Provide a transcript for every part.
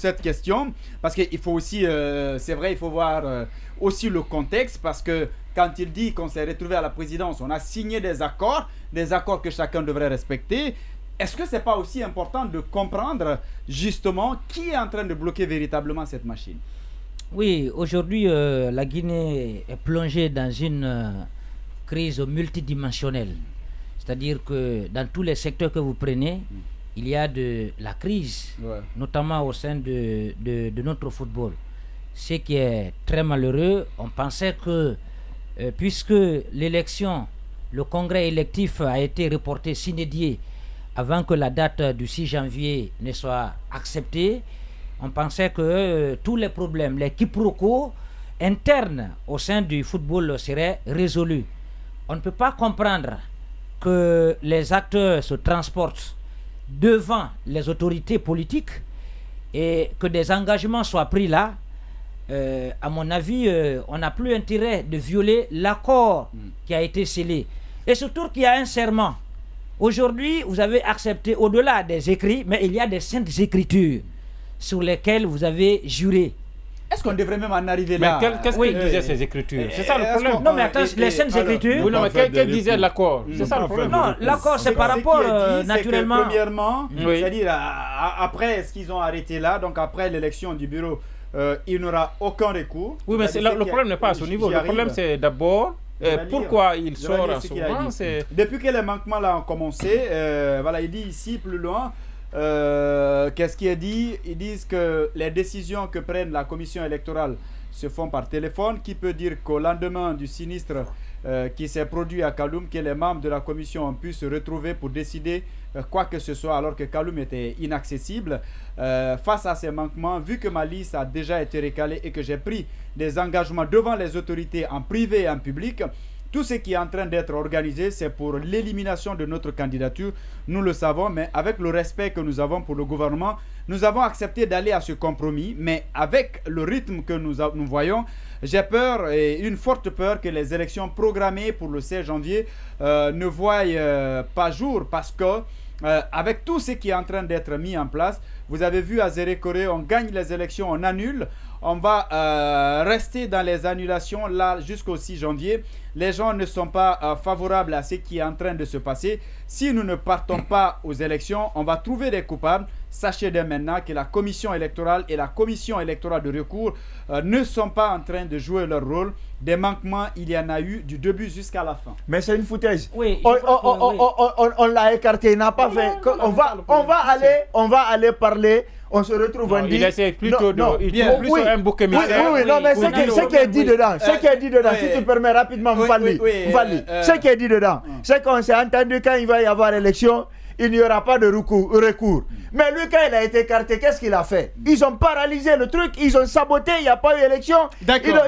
cette question, parce qu'il faut aussi, c'est vrai, il faut voir aussi le contexte, parce que quand il dit qu'on s'est retrouvé à la présidence, on a signé des accords que chacun devrait respecter. Est-ce que ce n'est pas aussi important de comprendre justement qui est en train de bloquer véritablement cette machine? Oui, aujourd'hui, la Guinée est plongée dans une crise multidimensionnelle. C'est-à-dire que dans tous les secteurs que vous prenez, il y a de la crise, notamment au sein de notre football. Ce qui est très malheureux, on pensait que puisque l'élection, le congrès électif a été reporté sine die avant que la date du 6 janvier ne soit acceptée, on pensait que tous les problèmes, les quiproquos internes au sein du football seraient résolus. On ne peut pas comprendre que les acteurs se transportent devant les autorités politiques et que des engagements soient pris là. À mon avis, on n'a plus intérêt de violer l'accord qui a été scellé. Et surtout qu'il y a un serment. Aujourd'hui, vous avez accepté au-delà des écrits, mais il y a des saintes écritures sur lesquelles vous avez juré. Est-ce qu'on devrait même en arriver là? Mais qu'est-ce que disaient ces écritures? C'est ça le problème. Non, mais attends, les saintes écritures... Oui, non, mais qu'est-ce que disait l'accord? C'est ça le problème. Non, l'accord, c'est par rapport, naturellement... Premièrement, c'est-à-dire, après ce qu'ils ont arrêté là, donc après l'élection du bureau, il n'y aura aucun recours. Oui, mais le problème n'est pas à ce niveau. Le problème, c'est d'abord... pourquoi il sort à ce moment? Depuis que les manquements là ont commencé, voilà, il dit ici plus loin, qu'est-ce qu'il dit? Ils disent que les décisions que prenne la commission électorale se font par téléphone. Qui peut dire qu'au lendemain du sinistre qui s'est produit à Kaloum, que les membres de la commission ont pu se retrouver pour décider quoi que ce soit, alors que Kaloum était inaccessible. Face à ces manquements, vu que ma liste a déjà été recalée et que j'ai pris des engagements devant les autorités en privé et en public, tout ce qui est en train d'être organisé, c'est pour l'élimination de notre candidature. Nous le savons, mais avec le respect que nous avons pour le gouvernement, nous avons accepté d'aller à ce compromis. Mais avec le rythme que nous voyons, j'ai peur, et une forte peur, que les élections programmées pour le 16 janvier ne voient pas jour. Parce que avec tout ce qui est en train d'être mis en place, vous avez vu à Zérékoré, on gagne les élections, on annule. On va rester dans les annulations là jusqu'au 6 janvier. Les gens ne sont pas favorables à ce qui est en train de se passer. Si nous ne partons pas aux élections, on va trouver des coupables. Sachez dès maintenant que la commission électorale et la commission électorale de recours ne sont pas en train de jouer leur rôle. Des manquements, il y en a eu du début jusqu'à la fin. Mais c'est une foutaise. Oui, on l'a écarté, il n'a pas fait. On va aller parler. On se retrouve en dit. Il essaie plutôt de un bouc émissaire. Oui, non, mais ce qui est dit dedans, si tu permets rapidement, ce qui est dit dedans, c'est qu'on s'est entendu quand il va y avoir élection, il n'y aura pas de recours. Mais lui, quand il a été écarté, qu'est-ce qu'il a fait? Ils ont paralysé le truc, ils ont saboté, il n'y a pas eu élection.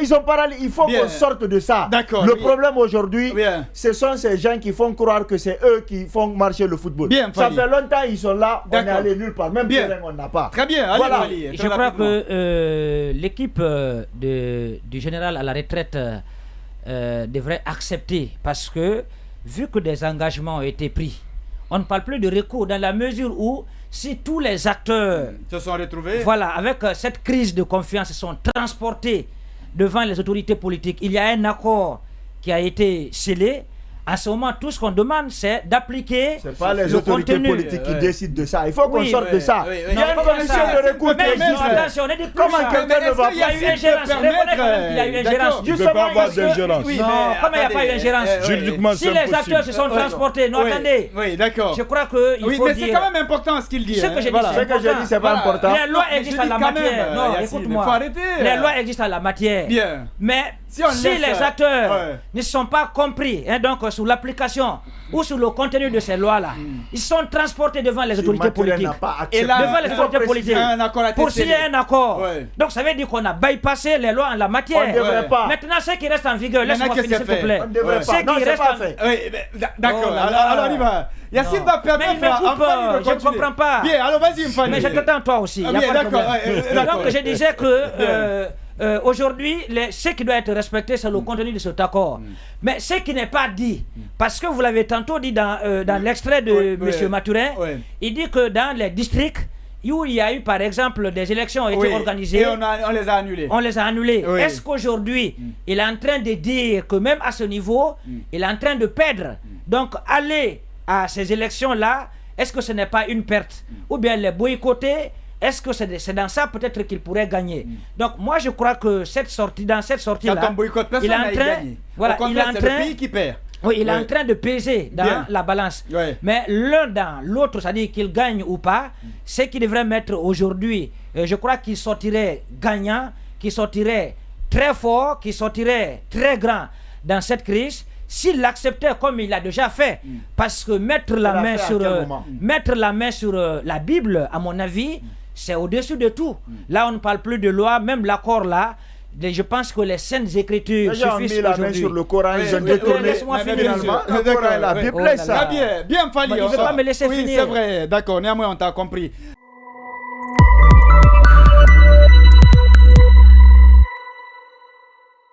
Ils ont paralysé. Il faut qu'on sorte de ça. Le problème aujourd'hui, ce sont ces gens qui font croire que c'est eux qui font marcher le football. Ça fait longtemps ils sont là, on est allé nulle part. Même terrain, on n'a pas. Très bien, voilà. Je crois que l'équipe du général à la retraite devrait accepter, parce que vu que des engagements ont été pris, on ne parle plus de recours dans la mesure où si tous les acteurs se sont retrouvés, voilà, avec cette crise de confiance, se sont transportés devant les autorités politiques, il y a un accord qui a été scellé. À ce moment, tout ce qu'on demande, c'est d'appliquer. Ce n'est pas les autorités politiques qui décident de ça. Il faut qu'on sorte de ça. Il y a une commission de recours qui existe. Attention, ne dites plus comment quelqu'un ne va pas. Il y a eu ingérence. Il y a eu ingérence. Il ne peut pas avoir d'ingérence. Non, comment il n'y a pas eu ingérence? Juridiquement, si les acteurs se sont transportés, non, attendez. Oui, d'accord. Je crois qu'il faut mais dire. c'est quand même important ce qu'il dit. Ce que j'ai dit, c'est pas important. Les lois existent en la matière. Non, écoute-moi. Il faut arrêter. Les lois existent en la matière. Bien. Mais si les acteurs ne sont pas compris, donc sur l'application ou sur le contenu de ces lois-là, ils sont transportés devant les autorités politiques. Et là, devant les autorités politiques. Pour signer un accord. Donc ça veut dire qu'on a bypassé les lois en la matière. On ne devrait pas. Maintenant, ce qui reste en vigueur, laisse-moi finir s'il te plaît. On ne devrait pas. Non, c'est pas fait. D'accord. Alors il va. Yacine va permettre. Je ne comprends pas. Bien, alors vas-y, Mfali. Mais je t'attends toi aussi. D'accord. Donc je disais que aujourd'hui, ce qui doit être respecté, c'est le contenu de cet accord. Mais ce qui n'est pas dit, parce que vous l'avez tantôt dit dans l'extrait de M. Mathurin, il dit que dans les districts, où il y a eu par exemple des élections ont été organisées. Et on les a annulées. On les a annulées. Est-ce qu'aujourd'hui, il est en train de dire que même à ce niveau, il est en train de perdre? Donc aller à ces élections-là, est-ce que ce n'est pas une perte? Ou bien les boycotter? Est-ce que c'est dans ça peut-être qu'il pourrait gagner? Donc moi je crois que dans cette sortie-là, quand on boycotte, personne n'a gagné. Voilà, il est en train, le pays qui perd. Oui, il est en train de peser dans la balance. Mais l'un dans l'autre, c'est-à-dire qu'il gagne ou pas, c'est qu'il devrait mettre aujourd'hui, je crois qu'il sortirait gagnant, qu'il sortirait très fort, qu'il sortirait très grand dans cette crise, s'il l'acceptait comme il l'a déjà fait. Parce que mettre la main sur la Bible, à mon avis, c'est au-dessus de tout. Là, on ne parle plus de loi, même l'accord là. Je pense que les saintes écritures suffisent la main sur le Coran, ils ont détourné finalement le Coran et la Bible. Bien, Fally. Il ne veut pas me laisser finir. Oui, c'est vrai, d'accord, néanmoins on t'a compris.